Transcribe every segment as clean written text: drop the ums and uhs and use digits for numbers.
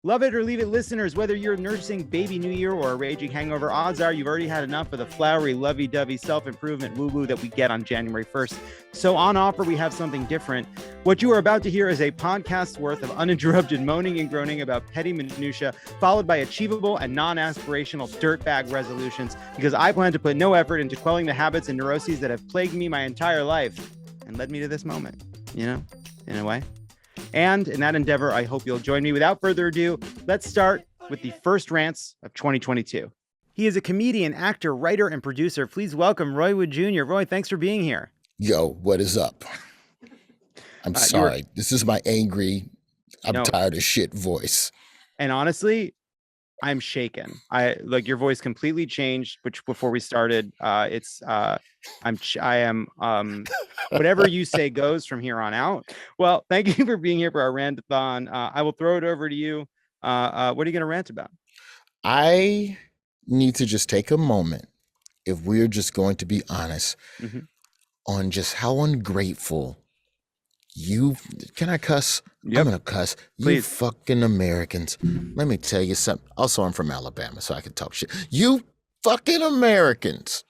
Love it or leave it, listeners. Whether you're nursing baby new year or a raging hangover, odds are you've already had enough of the flowery, lovey-dovey self-improvement woo-woo that we get on January 1st. So on offer, we have something different. What you are about to hear is a podcast's worth of uninterrupted moaning and groaning about petty minutia, followed by achievable and non-aspirational dirtbag resolutions, because I plan to put no effort into quelling the habits and neuroses that have plagued me my entire life and led me to this moment, you know, in a way. And in that endeavor, I hope you'll join me. Without further ado, let's start with the first rants of 2022. He is a comedian, actor, writer, and producer. Please welcome Roy Wood Jr. Roy, thanks for being here. Yo, what is up? I'm sorry. This is my angry, I'm tired of shit voice. And honestly, I'm shaken. Your voice completely changed, which before we started, I am whatever you say goes from here on out. Well, thank you for being here for our rant-a-thon. I will throw it over to you. What are you going to rant about? I need to just take a moment, if we're just going to be honest, on just how ungrateful can I cuss? Yep. I'm gonna cuss. Please. You fucking Americans. Let me tell you something. Also, I'm from Alabama, so I can talk shit. You fucking Americans.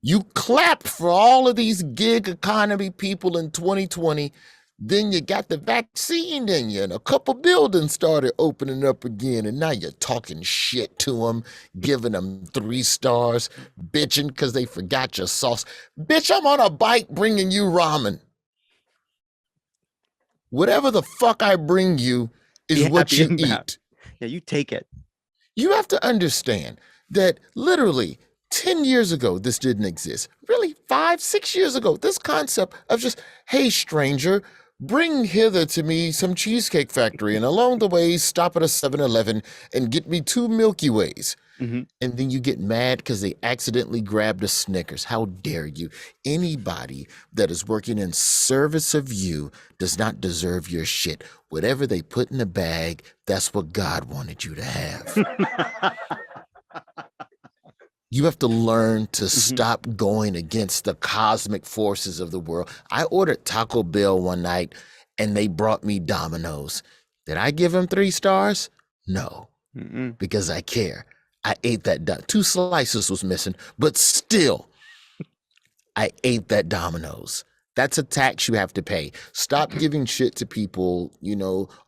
You clapped for all of these gig economy people in 2020. Then you got the vaccine in you, and a couple buildings started opening up again, and now you're talking shit to them, giving them 3 stars, bitching because they forgot your sauce. Bitch, I'm on a bike bringing you ramen. Whatever the fuck I bring you is what you eat. Yeah, you take it. You have to understand that literally 10 years ago, this didn't exist. Really, 5, 6 years ago, this concept of just, hey, stranger, bring hither to me some Cheesecake Factory, and along the way, stop at a 7-Eleven and get me 2 Milky Ways. And then you get mad because they accidentally grabbed a Snickers. How dare you? Anybody that is working in service of you does not deserve your shit. Whatever they put in the bag, that's what God wanted you to have. You have to learn to stop going against the cosmic forces of the world. I ordered Taco Bell one night and they brought me Domino's. Did I give them 3 stars? No, because I care. I ate that. 2 slices was missing, but still, I ate that Domino's. That's a tax you have to pay. Stop giving shit to people,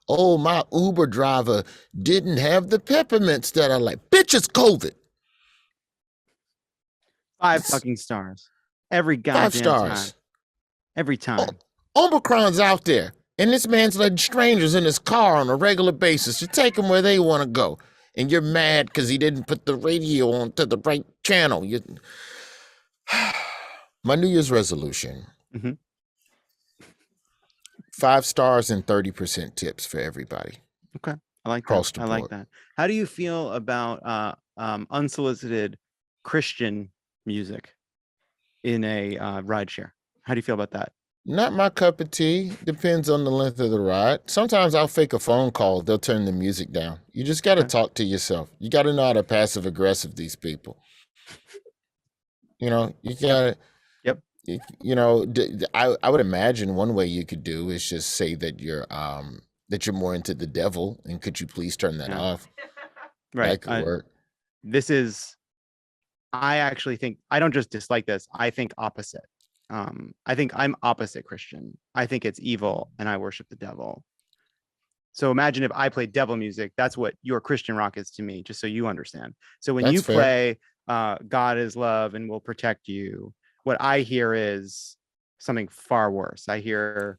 oh, my Uber driver didn't have the peppermints that I like. Bitch, it's COVID. 5 fucking stars. Every goddamn 5 stars. time. Every time. Omicron's out there, and this man's letting strangers in his car on a regular basis to take them where they want to go. And you're mad because he didn't put the radio on to the right channel. My New Year's resolution, 5 stars and 30% tips for everybody. Okay, I like that. I like that. How do you feel about unsolicited Christian music in a rideshare? How do you feel about that? Not my cup of tea. Depends on the length of the ride. Sometimes I'll fake a phone call. They'll turn the music down. You just got to talk to yourself. You got to know how to passive aggressive these people. You got to. Yep. I would imagine one way you could do is just say that you're more into the devil, and could you please turn that off? Right. That could work. I actually think, I don't just dislike this. I think opposite. I think I'm opposite Christian. I think it's evil and I worship the devil. So imagine if I played devil music, that's what your Christian rock is to me, just so you understand. So when you play God is love and will protect you, what I hear is something far worse. I hear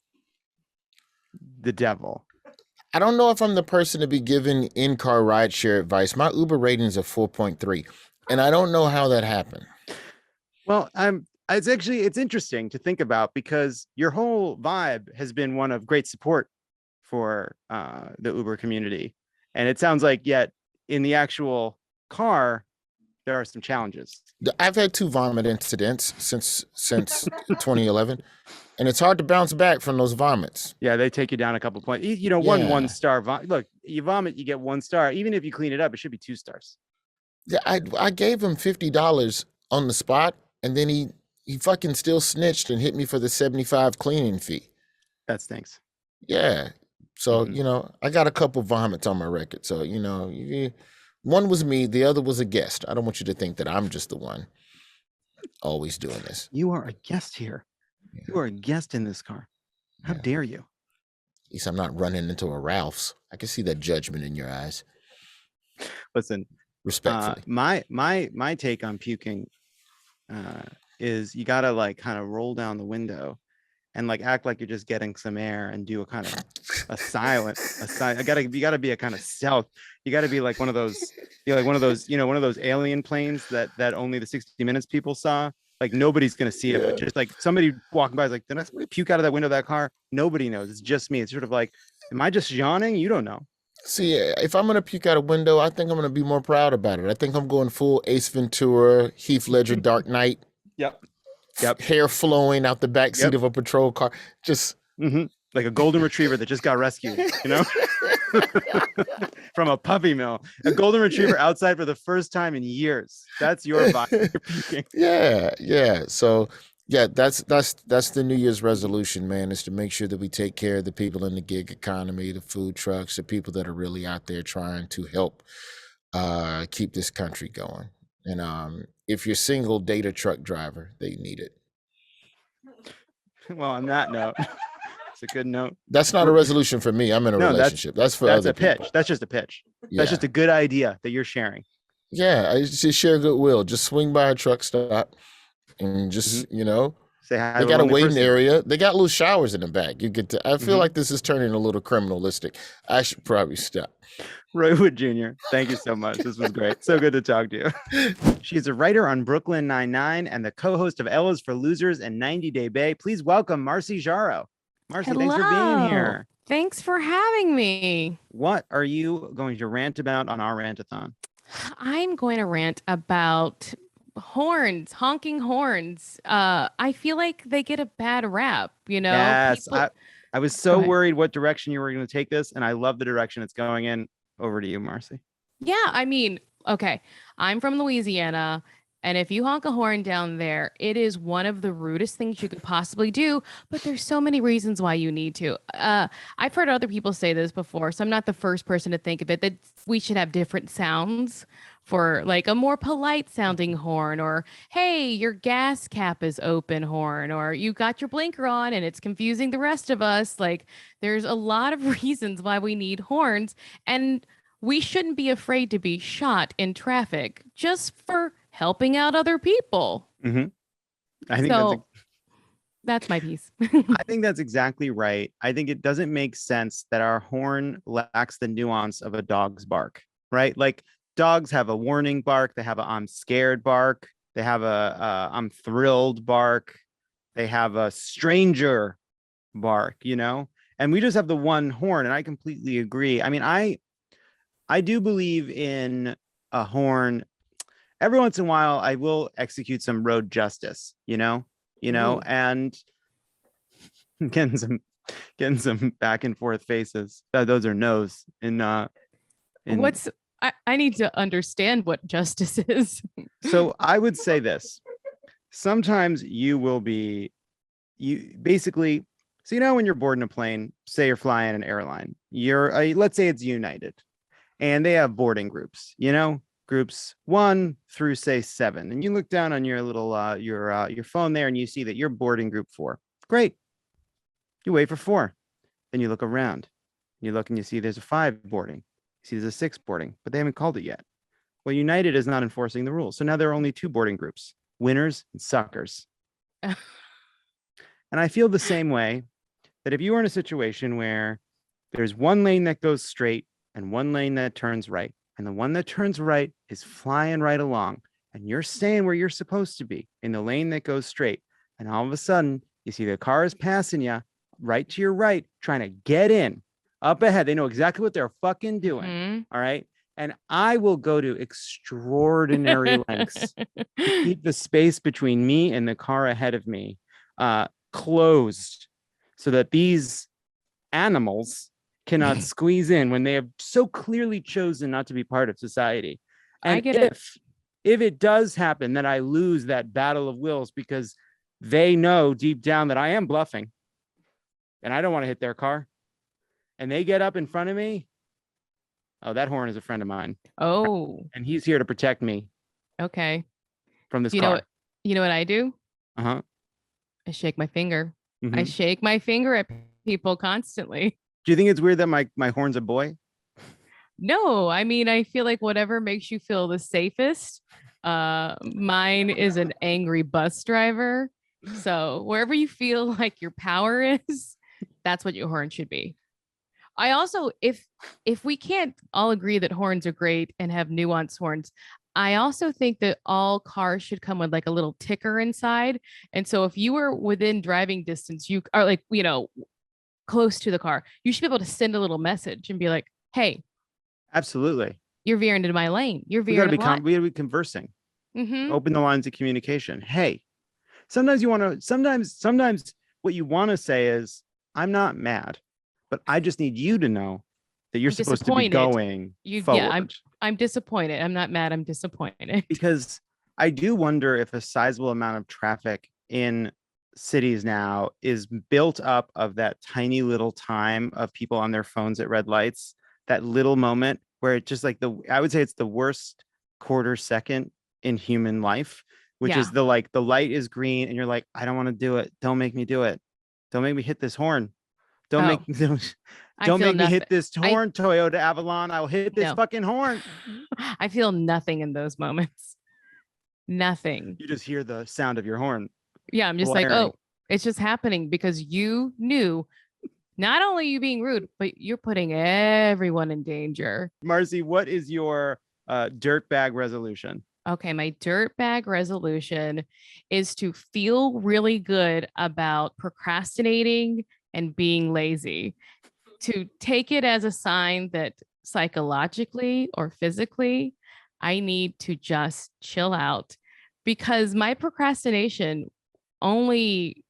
the devil. I don't know if I'm the person to be giving in-car rideshare advice. My Uber ratings are 4.3, and I don't know how that happened. Well, it's interesting to think about, because your whole vibe has been one of great support for the Uber community. And it sounds like yet in the actual car, there are some challenges. I've had 2 vomit incidents since 2011, and it's hard to bounce back from those vomits. Yeah, they take you down a couple points. One star vomit. Look, you vomit, you get 1 star. Even if you clean it up, it should be 2 stars. Yeah, I gave him $50 on the spot, and then he fucking still snitched and hit me for the $75 cleaning fee. That stinks. Yeah. So, I got a couple vomits on my record. So, one was me, the other was a guest. I don't want you to think that I'm just the one always doing this. You are a guest here. Yeah. You are a guest in this car. How dare you? At least I'm not running into a Ralph's. I can see that judgment in your eyes. Listen, respectfully. My take on puking is you gotta like kind of roll down the window and like act like you're just getting some air and do a kind of a silent. You gotta be a kind of stealth. You gotta be like one of those, one of those alien planes that only the 60 Minutes people saw. Like nobody's gonna see it, but just like somebody walking by is like, did I puke out of that window of that car? Nobody knows. It's just me. It's sort of like, am I just yawning? You don't know. See, if I'm gonna puke out a window, I think I'm gonna be more proud about it. I think I'm going full Ace Ventura, Heath Ledger, Dark Knight. Yep. Hair flowing out the back seat of a patrol car. Just like a golden retriever that just got rescued, from a puppy mill. A golden retriever outside for the first time in years. That's your vibe. Yeah. So that's the New Year's resolution, man, is to make sure that we take care of the people in the gig economy, the food trucks, the people that are really out there trying to help keep this country going. And if you're single, date a truck driver. They need it. Well, on that note, it's a good note. That's not a resolution for me. I'm in a relationship. That's for other people. Pitch. That's just a pitch. Yeah. That's just a good idea that you're sharing. Yeah, I just share goodwill. Just swing by a truck stop and just, say hi. They got a waiting area. They got little showers in the back. You get to. I feel like this is turning a little criminalistic. I should probably stop. Roy Wood Jr., thank you so much. This was great. So good to talk to you. She's a writer on Brooklyn Nine-Nine and the co-host of Ella's for Losers and 90 Day Bay. Please welcome Marcy Jarreau. Marcy, Hello. Thanks for being here. Thanks for having me. What are you going to rant about on our Rantathon? I'm going to rant about horns, honking horns. I feel like they get a bad rap, Yes, I was so worried what direction you were going to take this, and I love the direction it's going in. Over to you, Marcy. Yeah, I mean, okay, I'm from Louisiana, and if you honk a horn down there, it is one of the rudest things you could possibly do, but there's so many reasons why you need to. I've heard other people say this before, so I'm not the first person to think of it, that we should have different sounds for like a more polite sounding horn, or hey, your gas cap is open horn, or you got your blinker on and it's confusing the rest of us. Like there's a lot of reasons why we need horns, and we shouldn't be afraid to be shot in traffic just for helping out other people. I think that's my piece. I think that's exactly right. I think it doesn't make sense that our horn lacks the nuance of a dog's bark, right? Like dogs have a warning bark. They have a I'm scared bark. They have a I'm thrilled bark. They have a stranger bark, and we just have the one horn. And I completely agree. I mean, I do believe in a horn. Every once in a while, I will execute some road justice, and getting some back and forth faces. Those are no's. I need to understand what justice is. So I would say this. Sometimes when you're boarding a plane, say you're flying an airline, let's say it's United, and they have boarding groups, groups 1 through say 7, and you look down on your little your phone there and you see that you're boarding group 4. Great. You wait for 4. Then you look around. You look and you see there's a 5 boarding. You see there's a 6 boarding, but they haven't called it yet. Well, United is not enforcing the rules. So now there are only 2 boarding groups, winners and suckers. And I feel the same way that if you were in a situation where there's one lane that goes straight and one lane that turns right, and the one that turns right is flying right along, and you're staying where you're supposed to be in the lane that goes straight, and all of a sudden you see the car is passing you right to your right, trying to get in up ahead. They know exactly what they're fucking doing. All right. And I will go to extraordinary lengths to keep the space between me and the car ahead of me closed, so that these animals cannot squeeze in when they have so clearly chosen not to be part of society. And I get it. If it does happen that I lose that battle of wills because they know deep down that I am bluffing and I don't want to hit their car, and they get up in front of me, oh, that horn is a friend of mine. Oh, And he's here to protect me okay. from this You car. know what? You know what I do? Uh-huh. I shake my finger. I Mhm. shake my finger at people constantly. Do you think it's weird that my horn's a boy? No, I mean, I feel like whatever makes you feel the safest. Mine is an angry bus driver. So wherever you feel like your power is, that's what your horn should be. I also, if we can't all agree that horns are great and have nuanced horns, I also think that all cars should come with like a little ticker inside. And so if you were within driving distance, you are like, close to the car, you should be able to send a little message and be like, hey, Absolutely. you're veering into my lane. You're We gotta veering be a lot. we gotta be conversing. Mm-hmm. Open the lines of communication. Hey, sometimes you want to, sometimes what you want to say is, I'm not mad, but I just need you to know that you're I'm supposed to be disappointed. going forward. Yeah, I'm disappointed. I'm not mad. I'm disappointed. Because I do wonder if a sizable amount of traffic in cities now is built up of that tiny little time of people on their phones at red lights, that little moment where it just like I would say it's the worst quarter second in human life, which is Yeah. the light is green and you're like, I don't want to do it. Don't make me do it. Don't make me hit this horn. Don't make I don't feel make me hit nothing. this horn, Toyota Avalon. I will hit this No. fucking horn. I feel nothing in those moments. Nothing. You just hear the sound of your horn. Yeah, I'm just like, blaring. oh, it's just happening because you knew not only you being rude, but you're putting everyone in danger. Marcy, what is your dirtbag resolution? Okay, my dirtbag resolution is to feel really good about procrastinating and being lazy, to take it as a sign that psychologically or physically, I need to just chill out because my procrastination only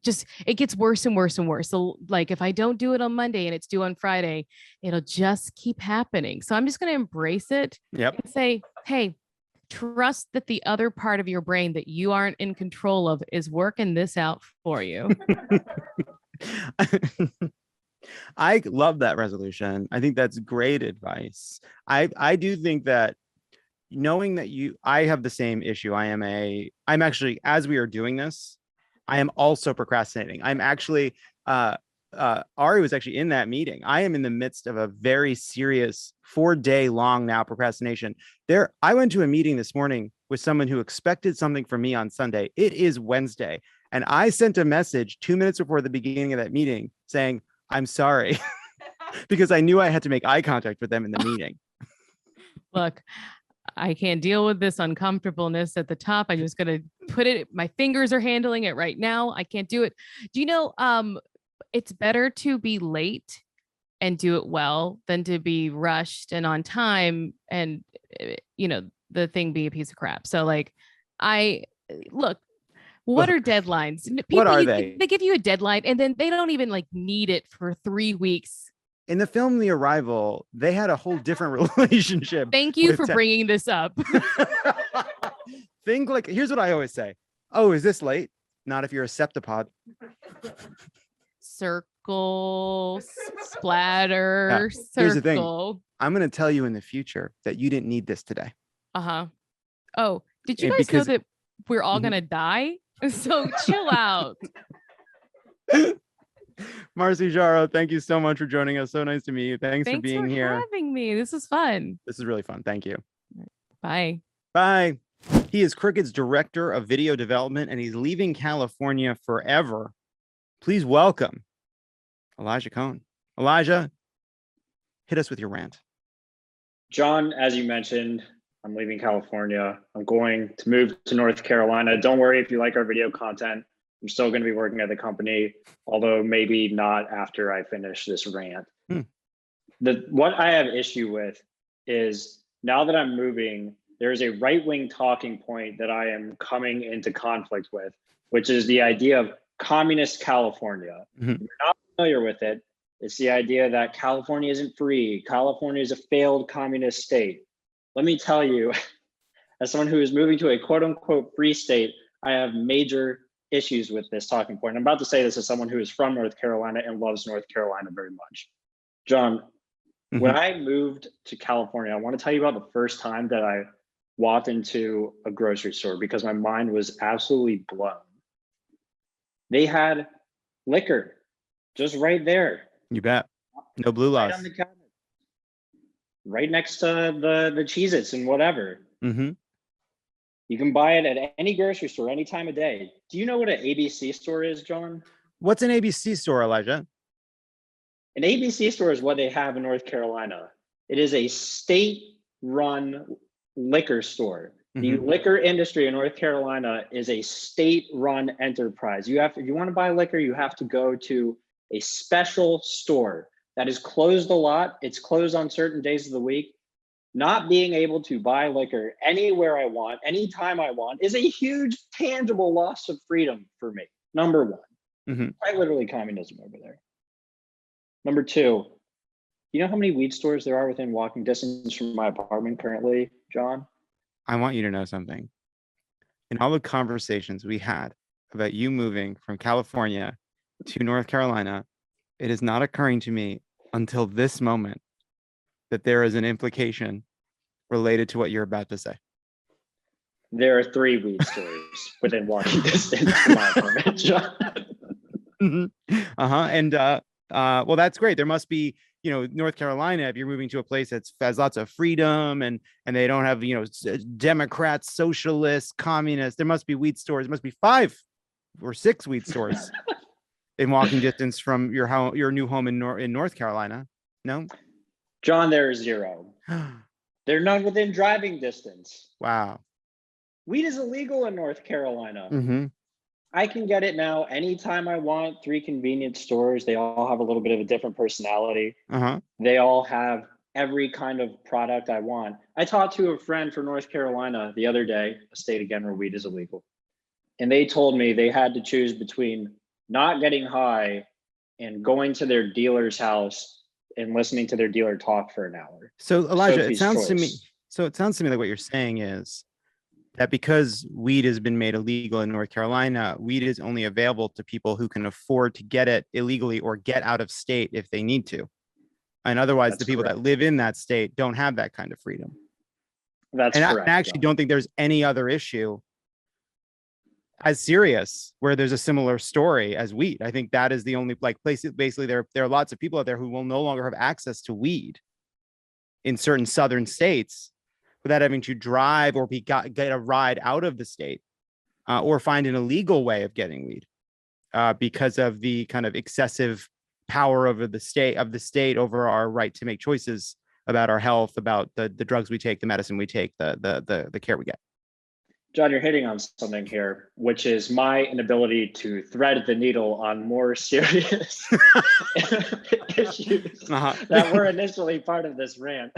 just it gets worse and worse and worse. So like if I don't do it on Monday and it's due on Friday, it'll just keep happening. So I'm just going to embrace it Yep. and say, hey, trust that the other part of your brain that you aren't in control of is working this out for you. I love that resolution. I think that's great advice. I do think that knowing that I have the same issue. I'm actually, as we are doing this, I am also procrastinating. I'm actually, Ari was actually in that meeting. I am in the midst of a very serious 4-day long now procrastination. I went to a meeting this morning with someone who expected something from me on Sunday. It is Wednesday. And I sent a message 2 minutes before the beginning of that meeting saying, I'm sorry, because I knew I had to make eye contact with them in the meeting. Look, I can't deal with this uncomfortableness at the top. I'm just going to put it, my fingers are handling it right now. I can't do it. Do you know, it's better to be late and do it well than to be rushed and on time and, the thing be a piece of crap. So like, what are deadlines? What are they? They give you a deadline and then they don't even like need it for 3 weeks. In the film The Arrival, they had a whole different relationship. Thank you for bringing this up. Think like, here's what I always say. Oh, is this late? Not if you're a septipod. Circle, splatter, circle. Here's the thing. I'm going to tell you in the future that you didn't need this today. Uh-huh. Oh, did you guys know that we're all going to die? So chill out. Marcy Jarreau, thank you so much for joining us. So nice to meet you. Thanks for being here. Thanks for having me. This is fun. This is really fun. Thank you. Bye. Bye. He is Crooked's director of video development, and he's leaving California forever. Please welcome Elijah Cohn. Elijah, hit us with your rant. Jon, as you mentioned, I'm leaving California. I'm going to move to North Carolina. Don't worry if you like our video content. I'm still going to be working at the company, although maybe not after I finish this rant. What I have issue with is now that I'm moving, there's a right-wing talking point that I am coming into conflict with, which is the idea of communist California. Mm-hmm. If you're not familiar with it, it's the idea that California isn't free. California is a failed communist state. Let me tell you, as someone who is moving to a quote unquote free state, I have major issues with this talking point. I'm about to say this as someone who is from North Carolina and loves North Carolina very much. John, when I moved to California, I want to tell you about the first time that I walked into a grocery store because my mind was absolutely blown. They had liquor just right there. You bet. No blue Right laws. on the cabinet. Right next to the Cheez-Its and whatever. Mm-hmm. You can buy it at any grocery store, any time of day. Do you know what an ABC store is, John? What's an ABC store, Elijah? An ABC store is what they have in North Carolina. It is a state-run liquor store. The liquor industry in North Carolina is a state-run enterprise. If you want to buy liquor, you have to go to a special store that is closed a lot. It's closed on certain days of the week. Not being able to buy liquor anywhere I want, anytime I want, is a huge tangible loss of freedom for me. Number one, quite literally communism over there. Number two, you know how many weed stores there are within walking distance from my apartment currently, John? I want you to know something. In all the conversations we had about you moving from California to North Carolina, it is not occurring to me until this moment that there is an implication related to what you're about to say. There are 3 weed stores within walking distance from my apartment, John. And well, that's great. There must be, North Carolina, if you're moving to a place that has lots of freedom and they don't have, Democrats, socialists, communists, there must be weed stores. There must be 5 or 6 weed stores in walking distance from your new home in North Carolina. No? John, there are 0. They're not within driving distance. Wow. Weed is illegal in North Carolina. I can get it now anytime I want. 3 convenience stores. They all have a little bit of a different personality. They all have every kind of product I want. I talked to a friend from North Carolina the other day, a state again where weed is illegal. And they told me they had to choose between not getting high and going to their dealer's house and listening to their dealer talk for an hour. So Elijah, Sophie's it sounds choice. to me like what you're saying is that because weed has been made illegal in North Carolina, weed is only available to people who can afford to get it illegally or get out of state if they need to. And otherwise, That's the people correct. that live in that state don't have that kind of freedom. That's and correct. I actually John. don't think there's any other issue as serious where there's a similar story as weed. I think that is the only place. Basically, there are lots of people out there who will no longer have access to weed in certain southern states without having to drive or get a ride out of the state or find an illegal way of getting weed because of the kind of excessive power over the state over our right to make choices about our health, about the drugs we take, the medicine we take, the care we get. John, you're hitting on something here, which is my inability to thread the needle on more serious issues that were initially part of this rant.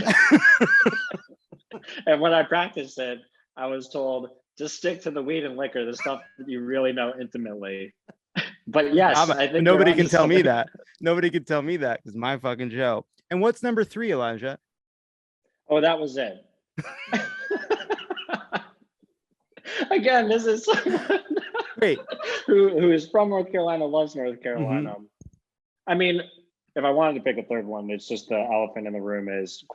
And when I practiced it, I was told, just stick to the weed and liquor, the stuff that you really know intimately. But yes, I think nobody can tell me that. Nobody can tell me that because my fucking show. And what's number 3, Elijah? Oh, that was it. Again, this is someone Great. who is from North Carolina, loves North Carolina. I mean, if I wanted to pick a third one, it's just the elephant in the room is,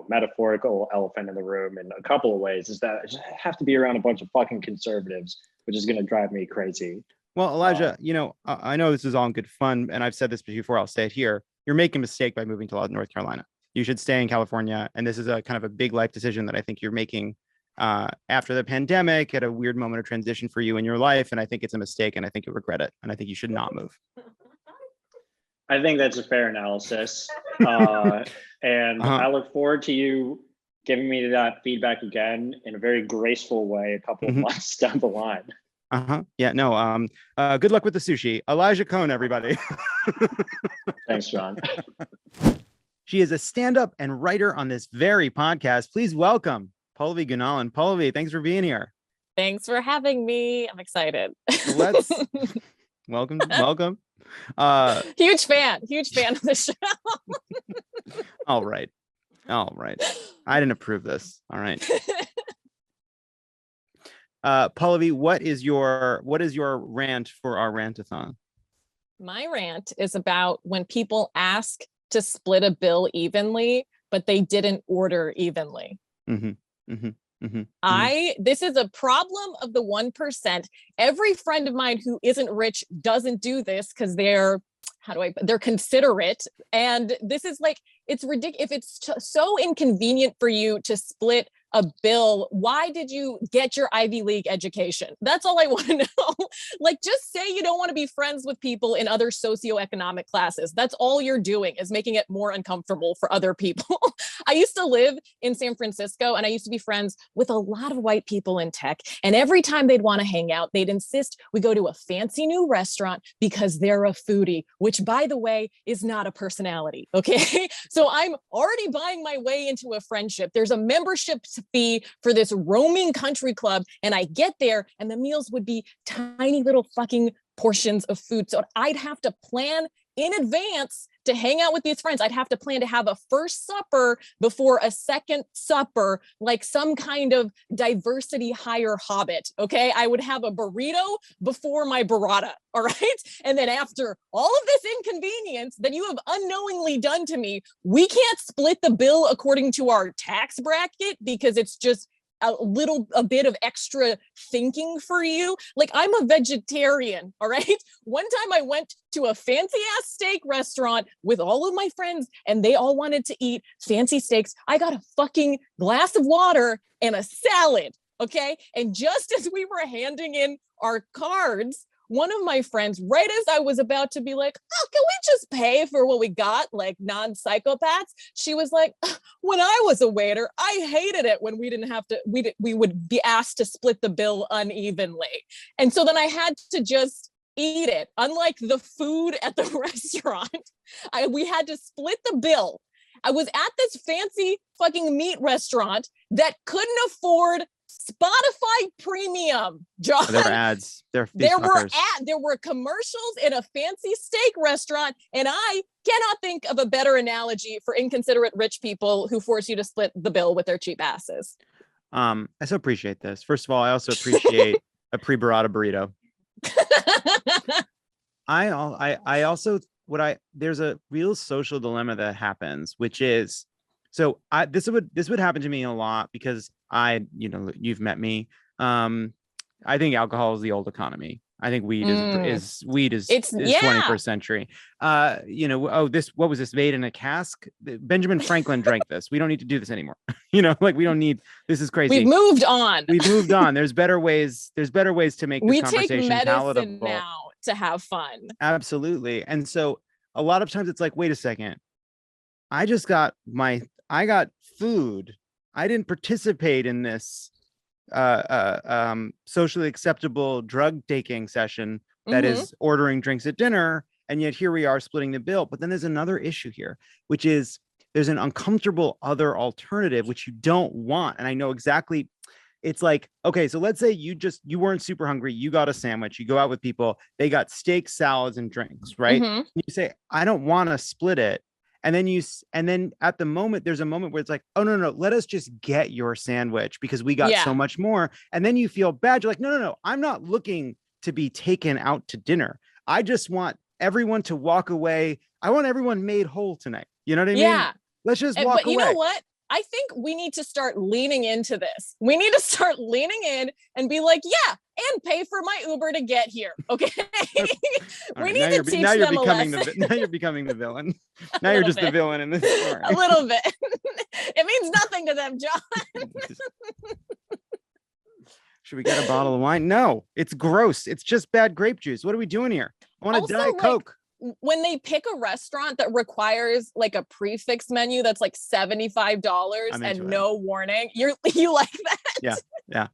metaphorical elephant in the room in a couple of ways, is that I just have to be around a bunch of fucking conservatives, which is going to drive me crazy. Well, Elijah, I know this is all in good fun, and I've said this before, I'll say it here. You're making a mistake by moving to North Carolina. You should stay in California, and this is a kind of a big life decision that I think you're making after the pandemic at a weird moment of transition for you in your life, and I think it's a mistake, and I think you'll regret it, and I think you should not move. I think that's a fair analysis, and I look forward to you giving me that feedback again in a very graceful way a couple of months down the line. Yeah, no, good luck with the sushi. Elijah Cohn, everybody. Thanks, John. She is a stand-up and writer on this very podcast. Please welcome Pallavi Gunalan. Pallavi, thanks for being here. Thanks for having me. I'm excited. Let's welcome. Huge fan of the show. All right. I didn't approve this. All right. Pallavi, what is your rant for our rantathon? My rant is about when people ask to split a bill evenly, but they didn't order evenly. This is a problem of the 1%. Every friend of mine who isn't rich doesn't do this because they're considerate. And this is like, it's ridiculous. If it's so inconvenient for you to split a bill, why did you get your Ivy League education? That's all I want to know. Like, just say you don't want to be friends with people in other socioeconomic classes. That's all you're doing, is making it more uncomfortable for other people. I used to live in San Francisco, and I used to be friends with a lot of white people in tech. And every time they'd want to hang out, they'd insist we go to a fancy new restaurant because they're a foodie, which, by the way, is not a personality. Okay. So I'm already buying my way into a friendship. There's a membership fee for this roaming country club, and I get there and the meals would be tiny little fucking portions of food. So I'd have to plan in advance to hang out with these friends. I'd have to plan to have a first supper before a second supper, like some kind of diversity hire hobbit. Okay. I would have a burrito before my burrata. All right. And then after all of this inconvenience that you have unknowingly done to me, we can't split the bill according to our tax bracket because it's just a bit of extra thinking for you. Like, I'm a vegetarian, all right? One time I went to a fancy ass steak restaurant with all of my friends and they all wanted to eat fancy steaks. I got a fucking glass of water and a salad, okay? And just as we were handing in our cards, one of my friends, right as I was about to be like, oh, can we just pay for what we got, like non-psychopaths? She was like, when I was a waiter, I hated it when we didn't have to, we would be asked to split the bill unevenly. And so then I had to just eat it. Unlike the food at the restaurant, we had to split the bill. I was at this fancy fucking meat restaurant that couldn't afford Spotify Premium, John. There were ads. There were commercials in a fancy steak restaurant, and I cannot think of a better analogy for inconsiderate rich people who force you to split the bill with their cheap asses. I so appreciate this. First of all, I also appreciate a pre-burrata burrito. I also there's a real social dilemma that happens, which is, so this would happen to me a lot because you've met me. I think alcohol is the old economy. I think weed is 21st century. What was this, made in a cask? Benjamin Franklin drank this. We don't need to do this anymore. Like, we don't need, this is crazy. We've moved on. There's better ways to make this conversation palatable now to have fun. Absolutely. And so a lot of times it's like, wait a second, I got food. I didn't participate in this socially acceptable drug taking session that is ordering drinks at dinner, and yet here we are splitting the bill. But then there's another issue here, which is there's an uncomfortable other alternative which you don't want. And I know exactly, it's like, okay, so let's say you weren't super hungry, you got a sandwich, you go out with people, they got steak, salads, and drinks, right? You say, I don't want to split it. And then at the moment, there's a moment where it's like, oh, no, let us just get your sandwich because we got so much more. And then you feel bad. You're like, no, I'm not looking to be taken out to dinner. I just want everyone to walk away. I want everyone made whole tonight. You know what I mean? Yeah. Let's just walk away. But you know what? I think we need to start leaning into this. We need to start leaning in and be like, yeah, and pay for my Uber to get here. Okay. We need to teach them a lesson. Now you're becoming the villain. Now you're just the villain in this story. A little bit. It means nothing to them, John. Should we get a bottle of wine? No, it's gross. It's just bad grape juice. What are we doing here? I want a Diet Coke. When they pick a restaurant that requires like a prefix menu that's like $75 and no warning, you like that? Yeah.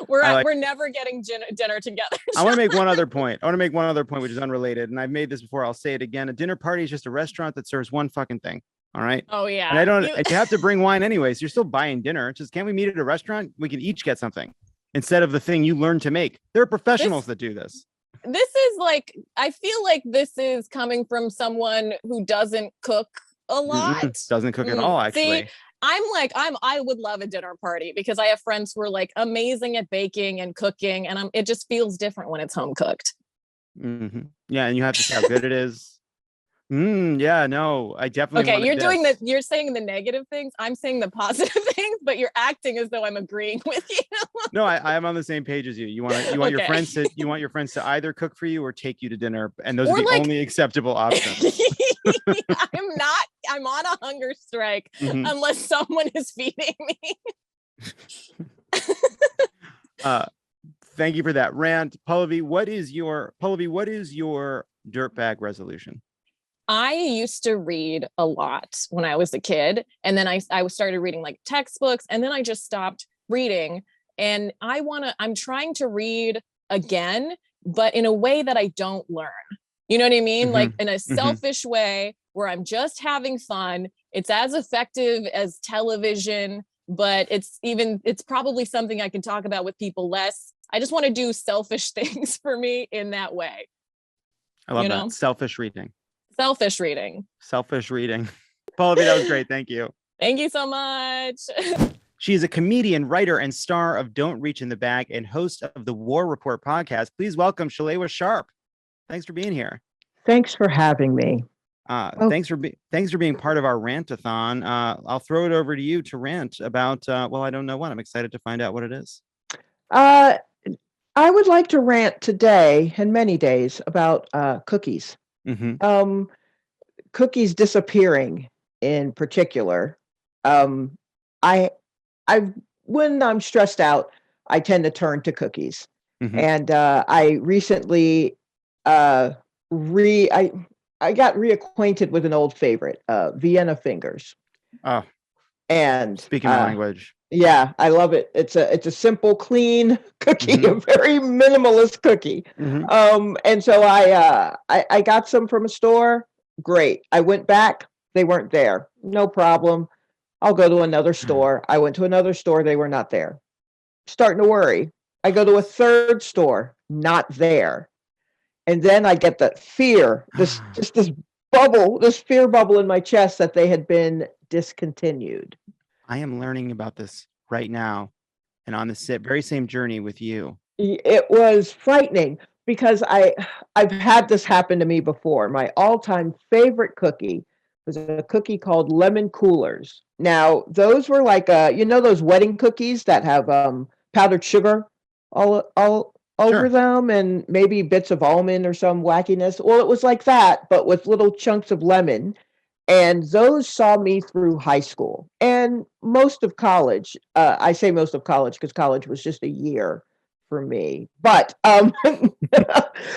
We're never getting dinner together. I want to make one other point. Which is unrelated, and I've made this before. I'll say it again. A dinner party is just a restaurant that serves one fucking thing. All right. Oh yeah. And you have to bring wine anyways. You're still buying dinner. It's just, can't we meet at a restaurant? We can each get something instead of the thing you learned to make. There are professionals that do this. This is like, I feel like this is coming from someone who doesn't cook a lot. Doesn't cook at all, actually. See, I would love a dinner party because I have friends who are like amazing at baking and cooking, and it just feels different when it's home cooked. Mm-hmm. Yeah, and you have to see how good it is. Yeah, no, I definitely. Okay, you're saying the negative things. I'm saying the positive things, but you're acting as though I'm agreeing with you. No, I am on the same page as you. You want your friends to either cook for you or take you to dinner, and those are the only acceptable options. I'm on a hunger strike unless someone is feeding me. Thank you for that rant. Pallavi, what is your dirtbag resolution? I used to read a lot when I was a kid, and then I started reading like textbooks, and then I just stopped reading. And I'm trying to read again, but in a way that I don't learn. You know what I mean? Like in a selfish way where I'm just having fun. It's as effective as television, but it's probably something I can talk about with people less. I just want to do selfish things for me in that way. I love that. Selfish reading. Selfish reading. Pallavi, that was great. Thank you. Thank you so much. She is a comedian, writer, and star of Don't Reach in the Bag and host of the War Report podcast. Please welcome Shalewa Sharpe. Thanks for being here. Thanks for having me. Thanks for being part of our rant-a-thon. I'll throw it over to you to rant about, I don't know what. I'm excited to find out what it is. I would like to rant today and many days about cookies. Cookies disappearing in particular. When I'm stressed out, I tend to turn to cookies. And I recently I got reacquainted with an old favorite, Vienna fingers. Oh, and speaking my language. Yeah, I love it. It's a simple, clean cookie, a very minimalist cookie. And so I got some from a store. Great. I went back. They weren't there. No problem. I'll go to another store. I went to another store. They were not there. Starting to worry. I go to a third store. Not there. And then I get the fear, this fear bubble in my chest that they had been discontinued. I am learning about this right now and on the very same journey with you. It was frightening because I've had this happen to me before. My all-time favorite cookie was a cookie called Lemon Coolers. Now, those were like those wedding cookies that have powdered sugar all over them and maybe bits of almond or some wackiness. Well, it was like that, but with little chunks of lemon. And those saw me through high school and most of college. I say most of college because college was just a year for me. But but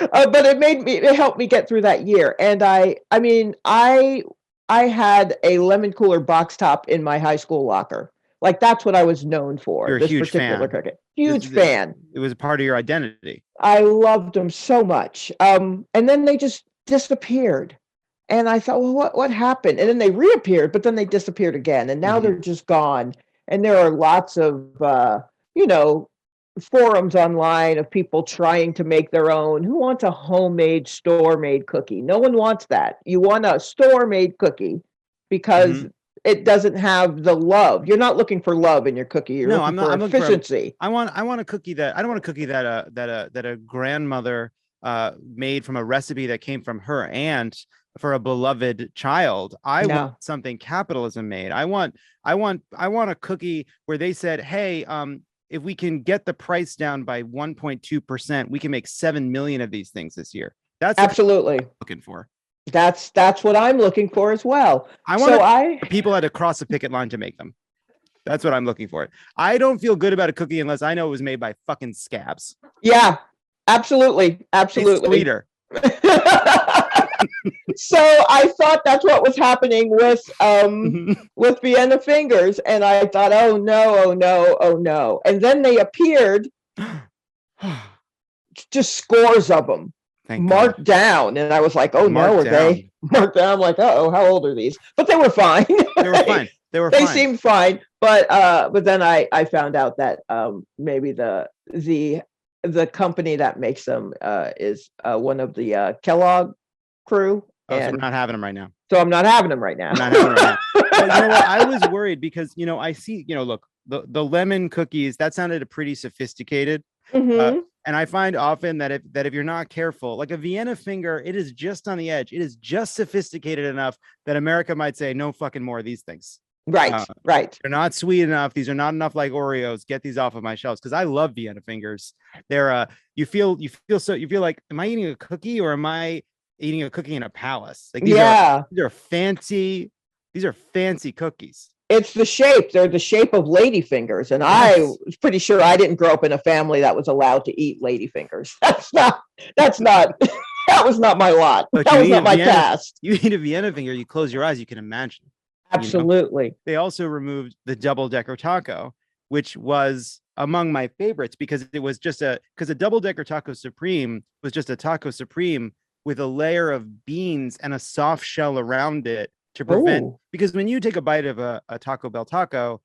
it helped me get through that year. And I had a lemon cooler box top in my high school locker. Like that's what I was known for. You're a huge fan. Cookie. Huge fan. It was a part of your identity. I loved them so much. And then they just disappeared. And I thought, well, what happened? And then they reappeared, but then they disappeared again. And now they're just gone. And there are lots of, forums online of people trying to make their own. Who wants a homemade, store-made cookie? No one wants that. You want a store-made cookie because it doesn't have the love. You're not looking for love in your cookie. You're looking for efficiency. I want a cookie that I don't want a cookie that a grandmother made from a recipe that came from her aunt for a beloved child. I want something capitalism made. I want a cookie where they said, hey, if we can get the price down by 1.2%, we can make 7 million of these things this year. That's absolutely what I'm looking for. That's what I'm looking for as well. People had to cross a picket line to make them. That's what I'm looking for. I don't feel good about a cookie unless I know it was made by fucking scabs. Yeah, absolutely. It's sweeter. So I thought that's what was happening with Vienna fingers, and I thought, oh no. And then they appeared, just scores of them. Marked down, and I was like, "Oh no, were they marked down?" I'm like, "Oh, how old are these?" But they were fine. They seemed fine. But then I found out that maybe the company that makes them is one of the Kellogg crew. So we're not having them right now. So I'm not having them right now. Well, you know what? I was worried because, I see, look, the lemon cookies, that sounded pretty sophisticated. Mhm. And I find often that if you're not careful, like a Vienna finger, it is just on the edge. It is just sophisticated enough that America might say, no fucking more of these things. Right, right. They're not sweet enough. These are not enough like Oreos. Get these off of my shelves, because I love Vienna fingers. They're you feel like, am I eating a cookie or am I eating a cookie in a palace? Like these are fancy. These are fancy cookies. It's the shape. They're the shape of ladyfingers. And I was pretty sure I didn't grow up in a family that was allowed to eat ladyfingers. That was not my lot. But that was not my cast. You eat a Vienna finger, you close your eyes, you can imagine. Absolutely. They also removed the double-decker taco, which was among my favorites because it was because a double-decker taco supreme was just a taco supreme with a layer of beans and a soft shell around it to prevent, because when you take a bite of a Taco Bell taco,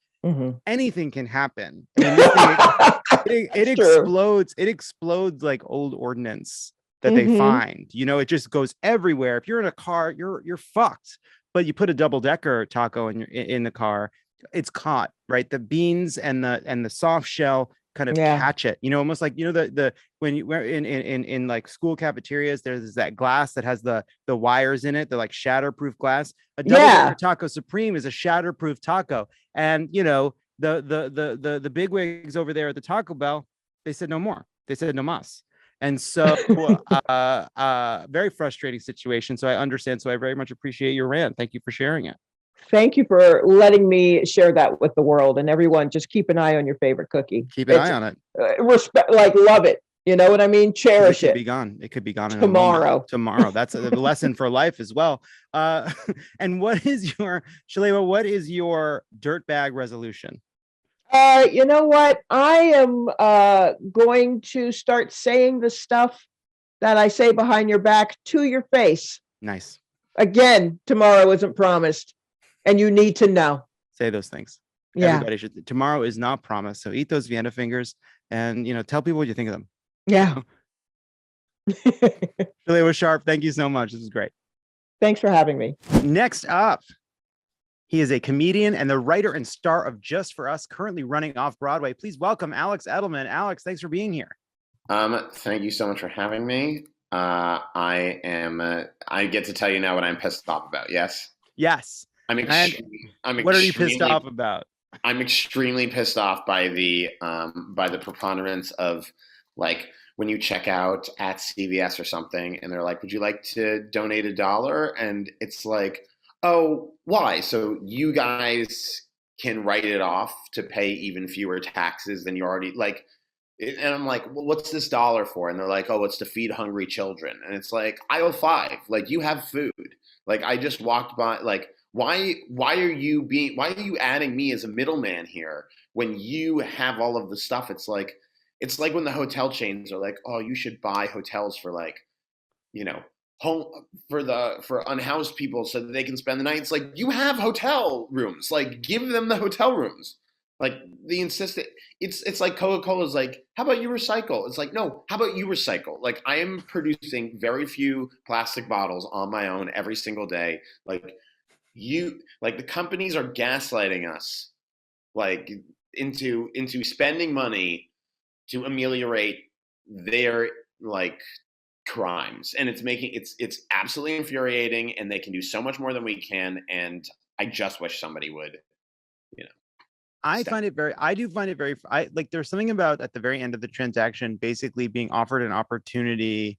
anything can happen. It explodes. It explodes like old ordnance that they find. It just goes everywhere. If you're in a car, you're fucked. But you put a double-decker taco in the car, it's caught, right? The beans and the soft shell kind of catch it. Almost like the when you were in like school cafeterias, there's that glass that has the wires in it. They're like shatterproof glass. A double-decker taco supreme is a shatterproof taco, and the bigwigs over there at the Taco Bell, they said no more. They said no mas. And so, very frustrating situation. So I understand. So I very much appreciate your rant. Thank you for sharing it. Thank you for letting me share that with the world. And everyone, just keep an eye on your favorite cookie. Keep an eye on it. Respect, love it. You know what I mean? Cherish it. It could be gone tomorrow. Tomorrow. That's a lesson for life as well. And what is Shalewa? What is your dirtbag resolution? You know what? I am going to start saying the stuff that I say behind your back to your face. Nice. Again, tomorrow isn't promised, and you need to know. Say those things. Yeah. Everybody should. Tomorrow is not promised. So eat those Vienna fingers and, tell people what you think of them. Yeah. Shalewa Sharpe, thank you so much. This is great. Thanks for having me. Next up, he is a comedian and the writer and star of Just for Us, currently running off Broadway. Please welcome Alex Edelman. Alex, thanks for being here. Thank you so much for having me. I get to tell you now what I'm pissed off about. Yes. Yes. What are you pissed off about? I'm extremely pissed off by the preponderance of, like, when you check out at CVS or something and they're like, would you like to donate $1? And it's like, oh, why? So you guys can write it off to pay even fewer taxes than you already like. And I'm like, well, what's this $1 for? And they're like, oh, it's to feed hungry children. And it's like, aisle 5, like, you have food. Like, I just walked by, like, why are you adding me as a middleman here when you have all of the stuff? It's like when the hotel chains are like, oh, you should buy hotels for, like, home for unhoused people so that they can spend the night. It's like, you have hotel rooms, like, give them the hotel rooms. Like, they insisted. It's like Coca-Cola's like, how about you recycle? It's like, no, how about you recycle? Like, I am producing very few plastic bottles on my own every single day. Like, the companies are gaslighting us, like, into spending money to ameliorate their, like, crimes, and it's absolutely infuriating, and they can do so much more than we can, and I just wish somebody would, I do find it very, there's something about at the very end of the transaction basically being offered an opportunity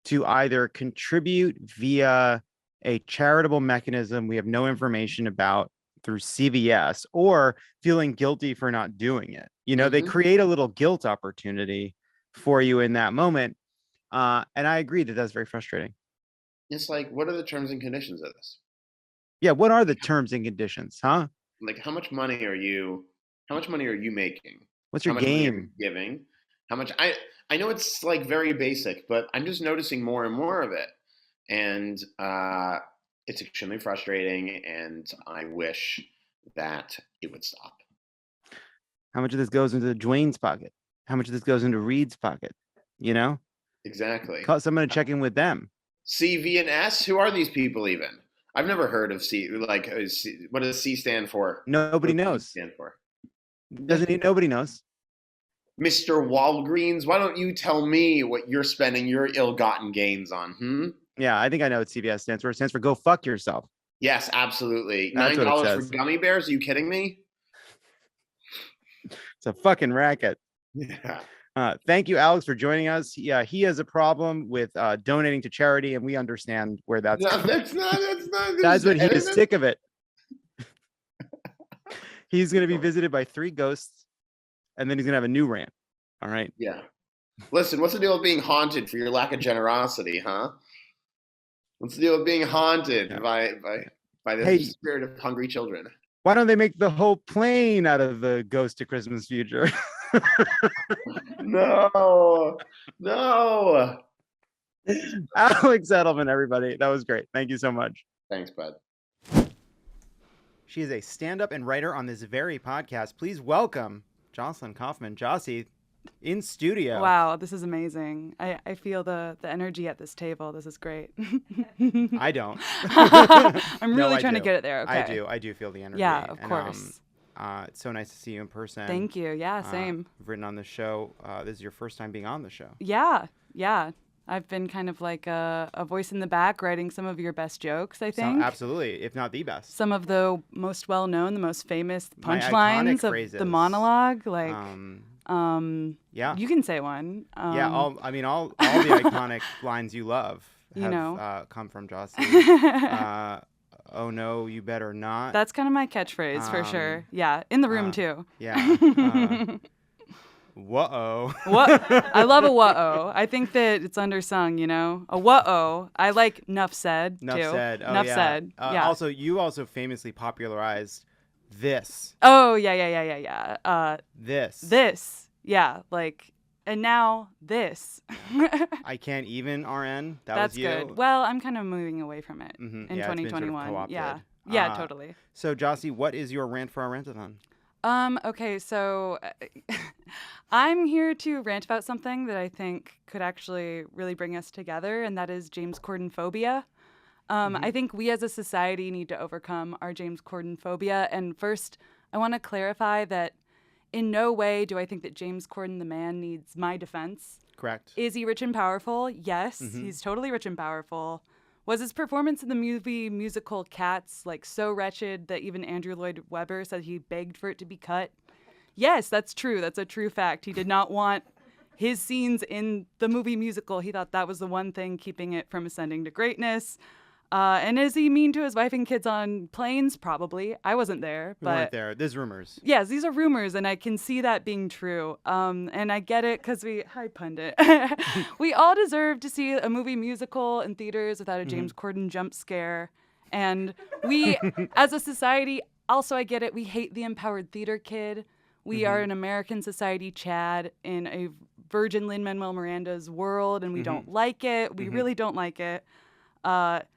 to either contribute via a charitable mechanism we have no information about through CVS, or feeling guilty for not doing it. They create a little guilt opportunity for you in that moment. And I agree that that's very frustrating. It's like, what are the terms and conditions of this? Yeah, what are the terms and conditions, huh? Like, how much money are you making? What's your game? Giving? How much? I know it's, like, very basic, but I'm just noticing more and more of it. And it's extremely frustrating, and I wish that it would stop. How much of this goes into Dwayne's pocket? How much of this goes into Reed's pocket? Exactly. Call someone to check in with them. C, V, and S? Who are these people even? I've never heard of C. Like, what does C stand for? Nobody What does knows. C stand for? Nobody knows. Mr. Walgreens, why don't you tell me what you're spending your ill-gotten gains on? Yeah, I think I know what CVS stands for. It stands for go fuck yourself. Yes, absolutely. That's what it $9 says. for gummy bears? Are you kidding me? It's a fucking racket. Yeah. Thank you, Alex, for joining us. Yeah, he has a problem with donating to charity, and we understand where that's. No, coming that's not. That's what he is sick of it. He's going to be visited by 3 ghosts, and then he's going to have a new rant. All right. Yeah. Listen, what's the deal with being haunted for your lack of generosity, huh? What's the deal with being haunted by the spirit of hungry children? Why don't they make the whole plane out of the Ghost to Christmas Future? No. Alex Edelman, everybody. That was great. Thank you so much. Thanks, bud. She is a stand-up and writer on this very podcast. Please welcome Jocelyn Coffman. Jossie, in studio. Wow, this is amazing. I feel the energy at this table. This is great. I don't. I'm really trying to do. get it there. Okay. I do feel the energy. Yeah, of course. It's so nice to see you in person. Thank you. Yeah, same. I've written on the show. This is your first time being on the show. Yeah. I've been kind of like a voice in the back writing some of your best jokes, I think. Absolutely, if not the best. Some of the most well-known, the most famous My punchlines iconic of phrases. the monologue. Like, yeah. You can say one. Yeah, all the iconic lines you love have come from Jossie. Oh no, you better not. That's kind of my catchphrase for sure. Yeah, in the room too. Yeah. Whoa. What? I love a whoa. I think that it's undersung, a whoa. I like nuff said too. Nuff said. Oh, nuff yeah. said. Yeah. Also, you also famously popularized this. Oh yeah. This. Yeah, and now this. I can't even RN. That's was you. good. Well, I'm kind of moving away from it in 2021. It's been sort of co-opted. Yeah, totally. So, Jossie, what is your rant for our rantathon? Okay, so I'm here to rant about something that I think could actually really bring us together, and that is James Corden phobia. I think we as a society need to overcome our James Corden phobia. And first, I want to clarify that in no way do I think that James Corden, the man, needs my defense. Correct. Is he rich and powerful? Yes, he's totally rich and powerful. Was his performance in the movie musical Cats so wretched that even Andrew Lloyd Webber said he begged for it to be cut? Yes, that's true. That's a true fact. He did not want his scenes in the movie musical. He thought that was the one thing keeping it from ascending to greatness. And is he mean to his wife and kids on planes? Probably. I wasn't there. We weren't there. There's rumors. Yes, these are rumors, and I can see that being true. And I get it because hi, pundit. We all deserve to see a movie musical in theaters without a James Corden jump scare. And we, as a society, also I get it. We hate the empowered theater kid. We are an American society Chad in a Virgin Lin-Manuel Miranda's world, and we don't like it. We really don't like it.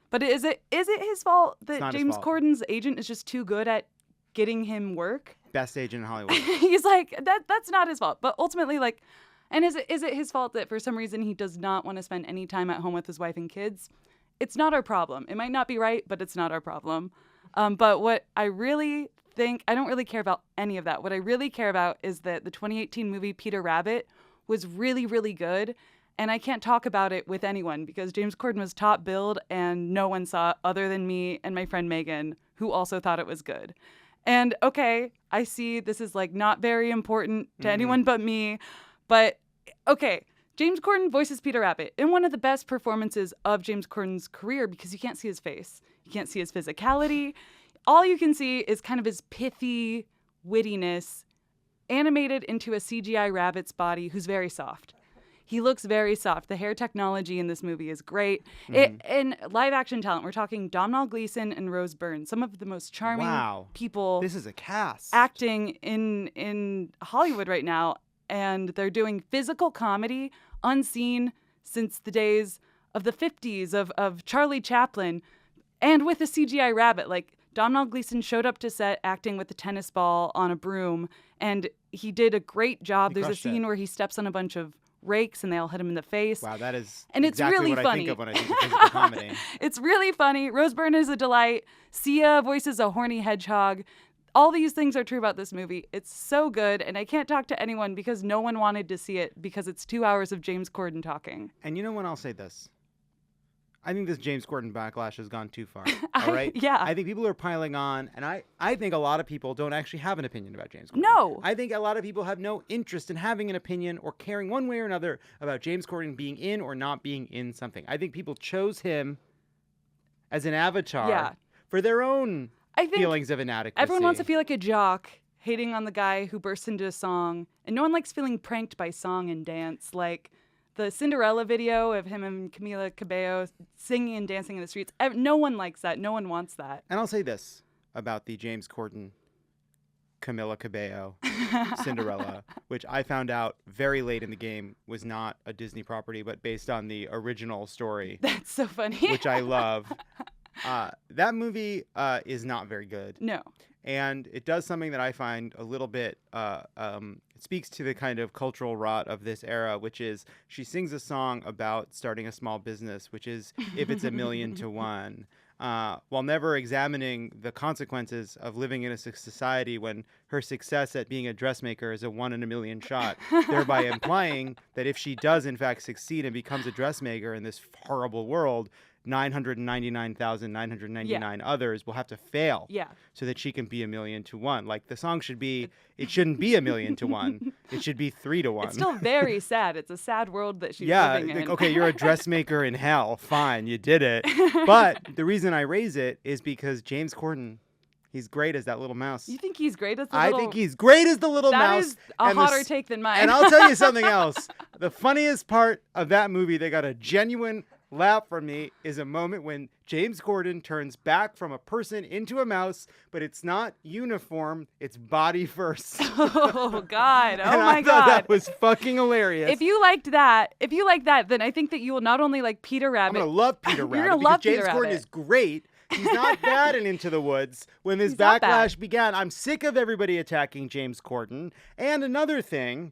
But is it his fault that James Corden's agent is just too good at getting him work? Best agent in Hollywood. He's that's not his fault. But ultimately, and is it his fault that for some reason he does not want to spend any time at home with his wife and kids? It's not our problem. It might not be right, but it's not our problem. But what I really think, I don't really care about any of that. What I really care about is that the 2018 movie Peter Rabbit was really, really good. And I can't talk about it with anyone because James Corden was top billed and no one saw it other than me and my friend Megan, who also thought it was good. And okay, I see this is not very important to anyone but me. But okay, James Corden voices Peter Rabbit in one of the best performances of James Corden's career because you can't see his face. You can't see his physicality. All you can see is kind of his pithy wittiness animated into a CGI rabbit's body who's very soft. He looks very soft. The hair technology in this movie is great. In live action talent, we're talking Domhnall Gleeson and Rose Byrne, some of the most charming people. This is a cast acting in Hollywood right now, and they're doing physical comedy unseen since the days of the 50s of Charlie Chaplin, and with a CGI rabbit. Domhnall Gleeson showed up to set acting with a tennis ball on a broom, and he did a great job. There's a scene where he steps on a bunch of rakes and they all hit him in the face. Wow, that is And it's exactly really what funny. I think of when I think of physical comedy. It's really funny. Rose Byrne is a delight. Sia voices a horny hedgehog. All these things are true about this movie. It's so good, and I can't talk to anyone because no one wanted to see it because it's 2 hours of James Corden talking. And you know what? I'll say this. I think this James Corden backlash has gone too far. All right? Yeah. I think people are piling on, and I think a lot of people don't actually have an opinion about James Corden. No. I think a lot of people have no interest in having an opinion or caring one way or another about James Corden being in or not being in something. I think people chose him as an avatar for their own feelings of inadequacy. Everyone wants to feel like a jock, hating on the guy who bursts into a song, and no one likes feeling pranked by song and dance. Like the Cinderella video of him and Camila Cabello singing and dancing in the streets. No one likes that. No one wants that. And I'll say this about the James Corden, Camila Cabello, Cinderella, which I found out very late in the game was not a Disney property, but based on the original story. That's so funny. Which I love. That movie is not very good. No. And it does something that I find a little bit, it speaks to the kind of cultural rot of this era, which is she sings a song about starting a small business, which is if it's 1,000,000 to 1, while never examining the consequences of living in a society when her success at being a dressmaker is a 1 in 1,000,000 shot, thereby implying that if she does in fact succeed and becomes a dressmaker in this horrible world, 999,999 others will have to fail so that she can be 1,000,000 to 1. Like the song should be, it shouldn't be 1,000,000 to 1. It should be 3 to 1. It's still very sad. It's a sad world that she's living in. Like, okay, you're a dressmaker in hell. Fine, you did it. But the reason I raise it is because James Corden, he's great as that little mouse. You think he's great as the little... I think he's great as the little mouse. That is a hotter take than mine. And I'll tell you something else. The funniest part of that movie, they got a genuine laugh from me, is a moment when James Corden turns back from a person into a mouse, but it's not uniform, it's body first. Oh God. Oh and my I thought God. that was fucking hilarious. If you liked that, then I think that you will not only like Peter Rabbit. I'm gonna love Peter Rabbit. You're gonna love James Peter Corden Rabbit. is great. He's not bad in Into the Woods. When this He's not bad. backlash began, I'm sick of everybody attacking James Corden. And another thing,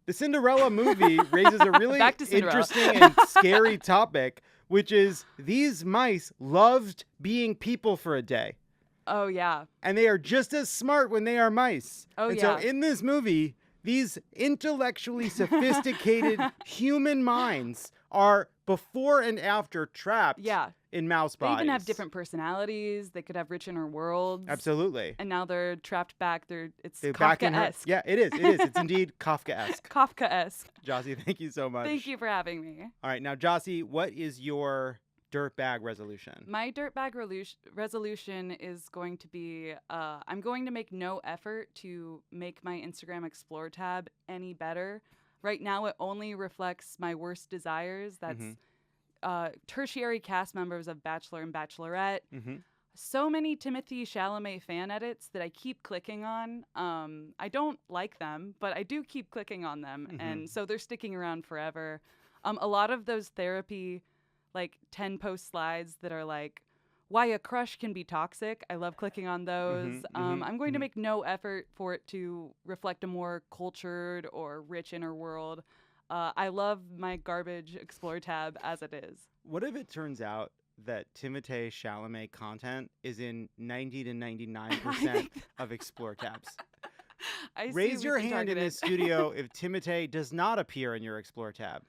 the Cinderella movie raises a really interesting and scary topic, which is these mice loved being people for a day. Oh, yeah. And they are just as smart when they are mice. Oh, and yeah. so in this movie, these intellectually sophisticated human minds are before and after trapped in mouse bodies. They even have different personalities. They could have rich inner worlds. Absolutely. And now they're trapped back. It's They're back in her- Kafkaesque. Yeah, it is. It is. It's indeed Kafkaesque. Kafkaesque. Jossie, thank you so much. Thank you for having me. All right, now Jossie, what is your dirtbag resolution? My dirtbag resolution is going to be I'm going to make no effort to make my Instagram Explore tab any better. Right now, it only reflects my worst desires. That's tertiary cast members of Bachelor and Bachelorette. So many Timothée Chalamet fan edits that I keep clicking on. I don't like them, but I do keep clicking on them. And so they're sticking around forever. A lot of those therapy, like 10 post slides that are like, why a crush can be toxic. I love clicking on those. I'm going to make no effort for it to reflect a more cultured or rich inner world. I love my garbage Explore tab as it is. What if it turns out that Timothée Chalamet content is in 90 to 99% of Explore tabs? Raise your hand in this studio if Timothée does not appear in your Explore tab.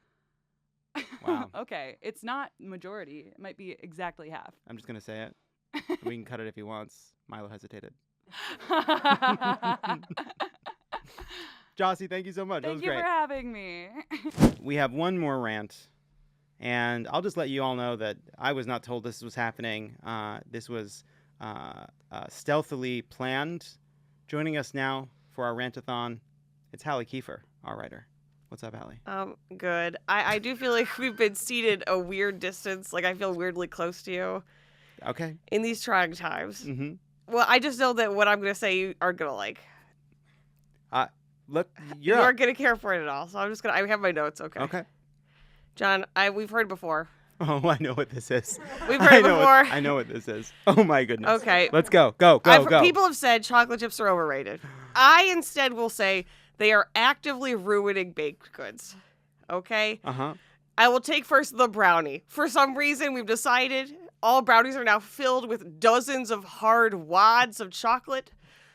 Wow. Okay, it's not majority. It might be exactly half. I'm just going to say it. We can cut it if he wants. Milo hesitated. Jossie, thank you so much. That was Thank you great. for having me. We have one more rant, and I'll just let you all know that I was not told this was happening. This was stealthily planned. Joining us now for our rantathon, it's Halle Kiefer, our writer. What's up, Halle? Good. I do feel like we've been seated a weird distance. Like I feel weirdly close to you. Okay. In these trying times. Mm-hmm. Well, I just know that what I'm going to say you aren't going to like. Look, you aren't going to care for it at all. So I'm just going to, I have my notes. Okay. Okay. John, we've heard before. Oh, I know what this is. We've heard before. I know what this is. Oh my goodness. Okay. Let's go. Go. People have said chocolate chips are overrated. I instead will say They are actively ruining baked goods. Okay? Uh-huh. I will take first the brownie. For some reason, we've decided all brownies are now filled with dozens of hard wads of chocolate.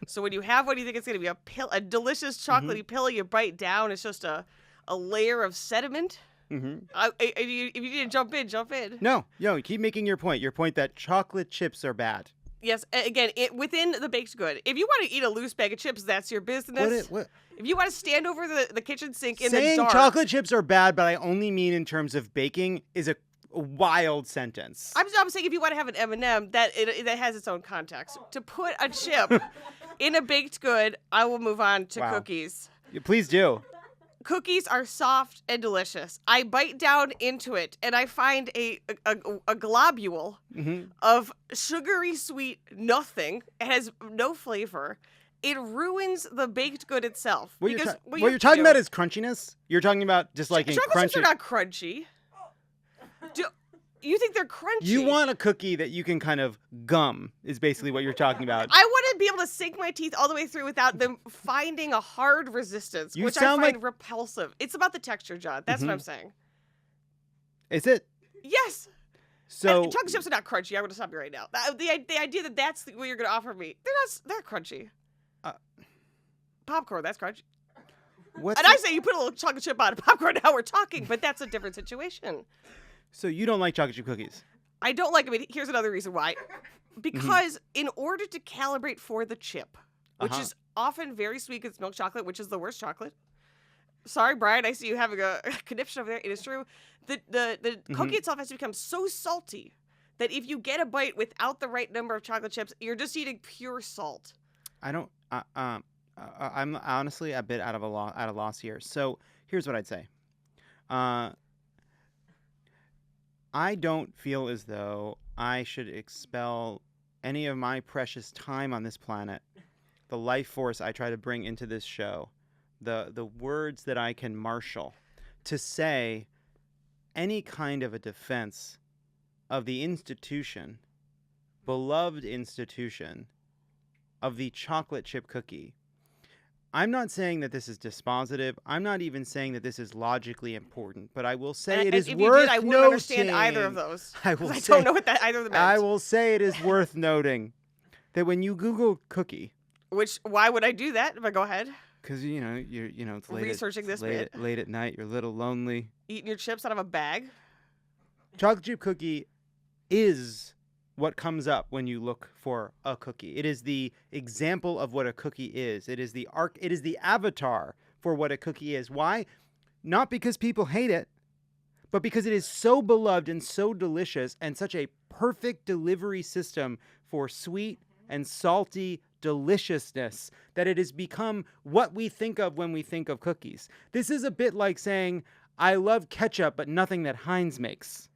So when you have one, you think it's going to be a delicious chocolatey pill. You bite down, it's just a layer of sediment. If you need to jump in. No, keep making your point. Your point that chocolate chips are bad. Yes, again, within the baked good. If you want to eat a loose bag of chips, that's your business. If you want to stand over the kitchen sink in the dark. Saying chocolate chips are bad, but I only mean in terms of baking, is a wild sentence. I'm saying if you want to have an M&M, that has its own context. To put a chip in a baked good, I will move on to cookies. Please do. Cookies are soft and delicious. I bite down into it, and I find a globule of sugary sweet nothing. It has no flavor. It ruins the baked good itself. What you're talking about is crunchiness? You're talking about just like chocolate chips are not crunchy. You think they're crunchy? You want a cookie that you can kind of gum, is basically what you're talking about. I want to be able to sink my teeth all the way through without them finding a hard resistance, which I find repulsive. It's about the texture, John. That's what I'm saying. Is it? Yes. So chocolate chips are not crunchy. I'm going to stop you right now. The idea that that's what you're going to offer me, they're crunchy. Popcorn, that's crunchy. I say you put a little chocolate chip on popcorn, now we're talking, but that's a different situation. So you don't like chocolate chip cookies? I don't like them. Here's another reason why. Because in order to calibrate for the chip, which is often very sweet because it's milk chocolate, which is the worst chocolate. Sorry, Brian, I see you having a conniption over there. It is true. The cookie itself has to become so salty that if you get a bite without the right number of chocolate chips, you're just eating pure salt. I'm honestly a bit at a loss here. So here's what I'd say. I don't feel as though I should expel any of my precious time on this planet, the life force I try to bring into this show, the words that I can marshal to say any kind of a defense of the institution, beloved institution, of the chocolate chip cookie. I'm not saying that this is dispositive. I'm not even saying that this is logically important, but I will say it is if worth you did, I wouldn't understand either of those. I don't know what either of them meant. I will say it is worth noting that when you Google cookie, why would I do that? If I go ahead, because it's late. Researching this bit. Late at night, you're a little lonely. Eating your chips out of a bag. Chocolate chip cookie is what comes up when you look for a cookie. It is the example of what a cookie is. It is the avatar for what a cookie is. Why? Not because people hate it, but because it is so beloved and so delicious and such a perfect delivery system for sweet and salty deliciousness that it has become what we think of when we think of cookies. This is a bit like saying, I love ketchup, but nothing that Heinz makes.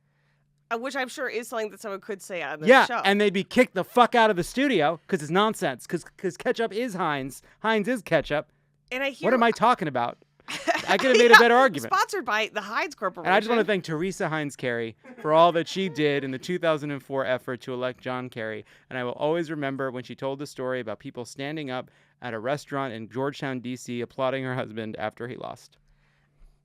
Which I'm sure is something that someone could say on this show. Yeah, and they'd be kicked the fuck out of the studio because it's nonsense. Because ketchup is Heinz. Heinz is ketchup. And what am I talking about? I could have made a better argument. Sponsored by the Heinz Corporation. And I just want to thank Teresa Heinz Kerry for all that she did in the 2004 effort to elect John Kerry. And I will always remember when she told the story about people standing up at a restaurant in Georgetown, D.C., applauding her husband after he lost.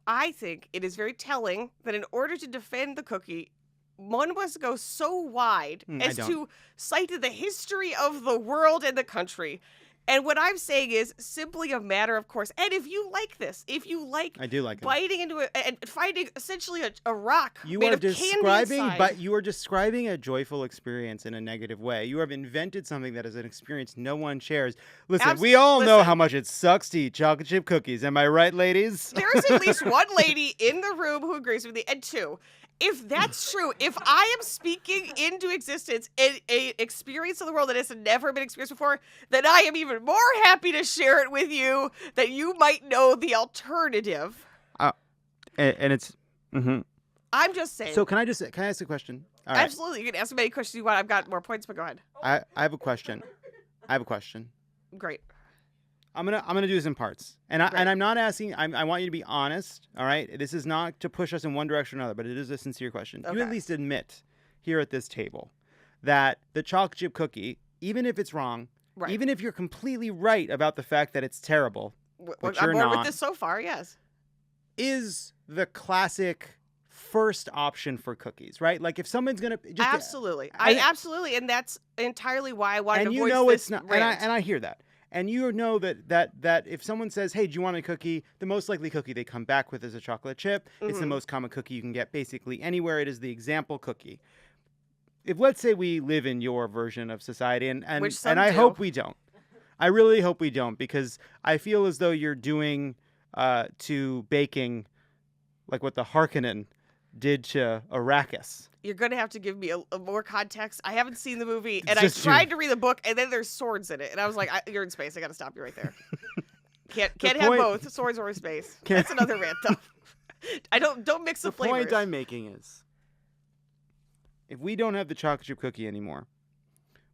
I think it is very telling that in order to defend the cookie, one must go so wide as to cite the history of the world and the country. And what I'm saying is simply a matter of course. And if you like this, if you like I do like biting into it and finding essentially a rock you made are of describing, candy inside. but you are describing a joyful experience in a negative way. You have invented something that is an experience no one shares. Listen, we all know how much it sucks to eat chocolate chip cookies. Am I right, ladies? There is at least one lady in the room who agrees with me, and two. If that's true, if I am speaking into existence an experience of the world that has never been experienced before, then I am even more happy to share it with you that you might know the alternative. And it's... Mm-hmm. I'm just saying. So can I ask a question? All right. Absolutely. You can ask as many questions you want. I've got more points, but go ahead. I have a question. Great. I'm gonna do this in parts, and I'm not asking. I want you to be honest. All right, this is not to push us in one direction or another, but it is a sincere question. Okay. You at least admit here at this table that the chocolate chip cookie, even if it's wrong, even if you're completely right about the fact that it's terrible, But I'm you're bored with not. this so far. Yes. Is the classic first option for cookies, right? Like if someone's gonna just Absolutely. I absolutely, and that's entirely why I wanted and to you voice know this it's not, rant. and I hear that, and you know that if someone says, "Hey, do you want a cookie?" The most likely cookie they come back with is a chocolate chip. It's the most common cookie you can get basically anywhere. It is the example cookie. If let's say we live in your version of society, and Which some I do. hope we don't. I really hope we don't, because I feel as though you're doing to baking like what the Harkonnen did to Arrakis. You're going to have to give me a more context. I haven't seen the movie, and I just tried to read the book, and then there's swords in it. And I was like, you're in space. I got to stop you right there. Can't have point- both, swords or space. That's another rant, though. Don't mix the flavors. point I'm making is, if we don't have the chocolate chip cookie anymore,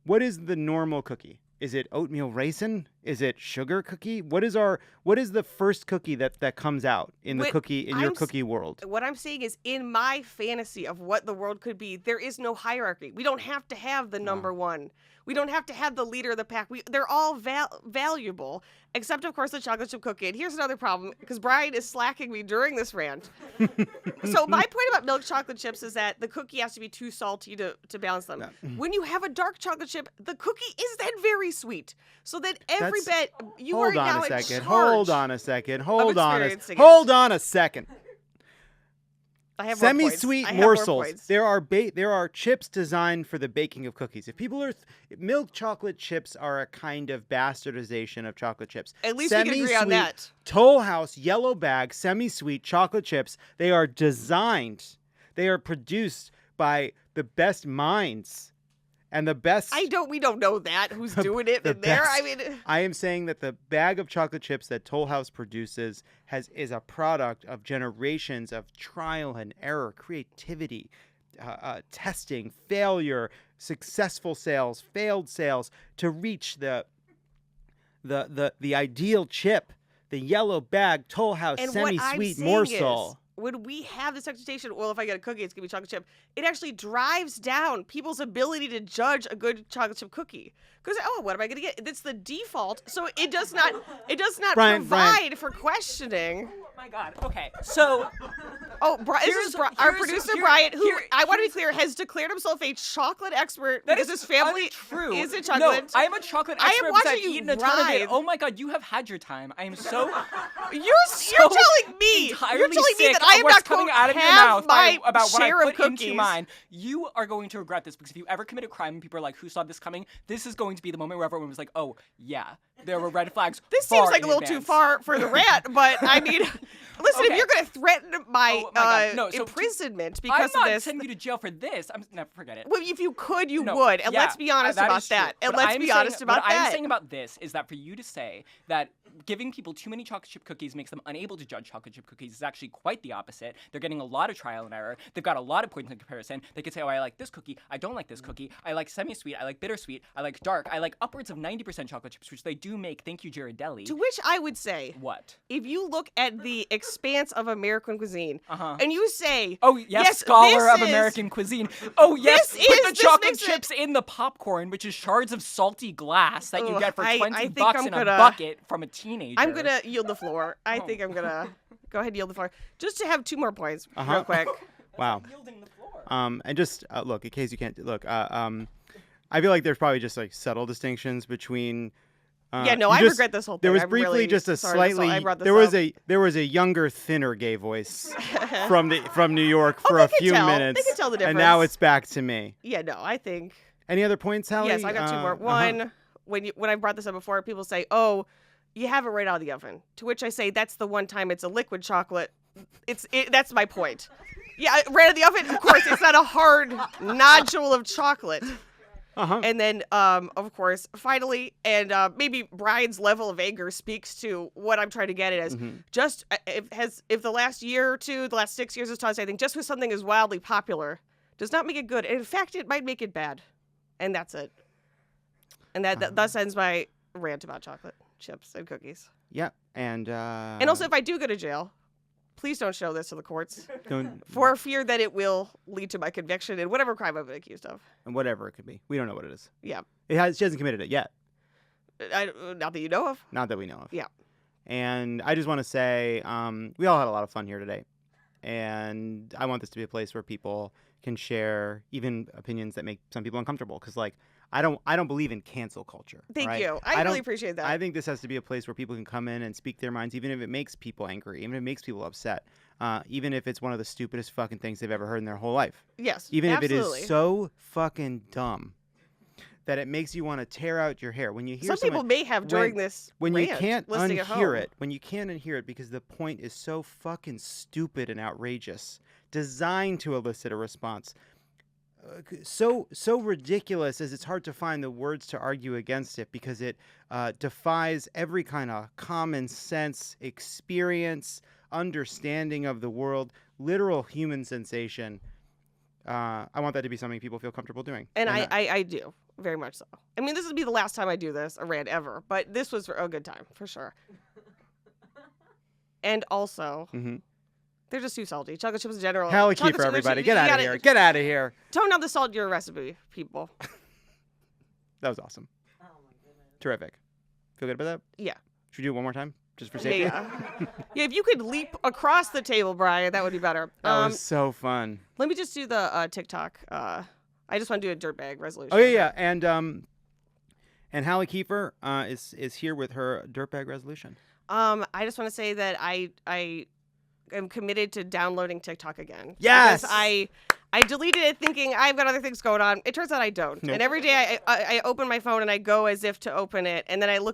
what is the normal cookie? Is it oatmeal raisin? Is it sugar cookie? What is the first cookie that comes out in the your cookie world? What I'm saying is, in my fantasy of what the world could be, there is no hierarchy. We don't have to have the number one. We don't have to have the leader of the pack. They're all valuable, except, of course, the chocolate chip cookie. And here's another problem, because Brian is slacking me during this rant. So my point about milk chocolate chips is that the cookie has to be too salty to balance them. When you have a dark chocolate chip, the cookie is then very sweet. So then every bit, you are now in charge. Hold on a second. experiencing it. Hold on a second. I have more points. Semi-sweet I have more morsels. points. There are chips designed for the baking of cookies. If people are milk chocolate chips are a kind of bastardization of chocolate chips. At least we can agree on that. Toll House yellow bag semi-sweet chocolate chips. They are designed. They are produced by the best minds and the best. We don't know that who's doing it in there. I mean, I am saying that the bag of chocolate chips that Toll House produces is a product of generations of trial and error, creativity, testing, failure, successful sales, failed sales, to reach the ideal chip, the yellow bag Toll House and what I'm semi-sweet saying morsel. is, when we have this expectation, well, if I get a cookie, it's gonna be chocolate chip. It actually drives down people's ability to judge a good chocolate chip cookie. Because what am I gonna get? That's the default. So it does not Brian, provide for questioning. Oh my God. Okay. So. This is our producer Brian, who I want to be clear, has declared himself a chocolate expert because his family true. is a chocolate. No, I am a chocolate I am expert because watching I've you eaten a ton of it. writhe. Oh my God, you have had your time. I am so. You're telling me. entirely You're telling me sick that I of am what's not coming quote, out of your have mouth my about what I share of put cookies. into mine. You are going to regret this, because if you ever commit a crime and people are like, "Who saw this coming?" This is going to be the moment where everyone was like, "Oh yeah, there were red flags." This far seems like a in little too advance. far for the rant, but I mean, listen, if Okay. you're going to threaten my, God. No, so imprisonment I'm because not of this, sending you to jail for this. Never forget it. well, if you could, you No, would, and yeah, let's be honest that about is true. that. And What let's I'm be saying- honest about what that. I'm saying about this is that for you to say that giving people too many chocolate chip cookies makes them unable to judge chocolate chip cookies is actually quite the opposite. They're getting a lot of trial and error. They've got a lot of points in comparison. They could say, "Oh, I like this cookie. I don't like this cookie. I like semi-sweet. I like bittersweet. I like dark. I like upwards of 90% chocolate chips," which they do make. Thank you, Ghirardelli. To which I would say, What? if you look at the expanse of American cuisine, and you say, Oh, yes, scholar of American cuisine. Oh, yes, put the chocolate chips in the popcorn, which is shards of salty glass that you get for 20 think bucks I'm in gonna- a bucket from a teenager. I'm going to yield the floor. I think I'm going to go ahead and yield the floor. Just to have two more points real quick. Wow. And just look, in case you can't look, I feel like there's probably just like subtle distinctions between. Yeah, no, I regret this whole thing. There was I'm briefly really just a sorry slightly. I brought this There was a younger, thinner gay voice from New York for they a can few tell. They minutes. can tell the And now difference. it's back to me. Yeah, no, I think. Any other points, Halle? Yes, I got two more. One, when I brought this up before, people say, "Oh, you have it right out of the oven." To which I say, "That's the one time it's a liquid chocolate." That's my point. Yeah, right out of the oven. Of course, it's not a hard nodule of chocolate. And then, of course, finally, and maybe Brian's level of anger speaks to what I'm trying to get at as just if the last year or two, the last 6 years has taught us, I think, just because something is wildly popular does not make it good. And in fact, it might make it bad. And that's it. And that thus ends my rant about chocolate chips and cookies. Yeah, and also, if I do go to jail, please don't show this to the courts don't, for fear that it will lead to my conviction in whatever crime I've been accused of. and whatever it could be, we don't know what it is. Yeah. She hasn't committed it yet. Not that you know of. Not that we know of. Yeah. And I just want to say we all had a lot of fun here today. And I want this to be a place where people can share even opinions that make some people uncomfortable. Because, like, I don't believe in cancel culture. Thank right? you. I really appreciate that. I think this has to be a place where people can come in and speak their minds, even if it makes people angry, even if it makes people upset, even if it's one of the stupidest fucking things they've ever heard in their whole life. Yes, even absolutely. if it is so fucking dumb that it makes you want to tear out your hair when you hear. Some people may have during this when rant, you can't listening at home. unhear it, when you can't unhear it because the point is so fucking stupid and outrageous, designed to elicit a response. So ridiculous as it's hard to find the words to argue against it because it defies every kind of common sense experience, understanding of the world, literal human sensation. I want that to be something people feel comfortable doing. And I do, very much so. I mean, this would be the last time I do this, a rant ever, but this was a good time, for sure. And also, they're just too salty. Chocolate chips in general. Halle Kiefer, everybody. Get out of here. Get out of here. Tone down the salt in your recipe, people. That was awesome. Oh, my goodness. Terrific. Feel good about that? Yeah. Should we do it one more time? Just for safety? Yeah. Yeah, if you could leap across the table, Brian, that would be better. That was so fun. Let me just do the TikTok. I just want to do a dirtbag resolution. Oh, yeah. And Halle Kiefer is here with her dirtbag resolution. I just want to say that I am committed to downloading TikTok again. Yes. Because I deleted it thinking I've got other things going on. It turns out I don't. Nope. And every day I open my phone and I go as if to open it, and then I look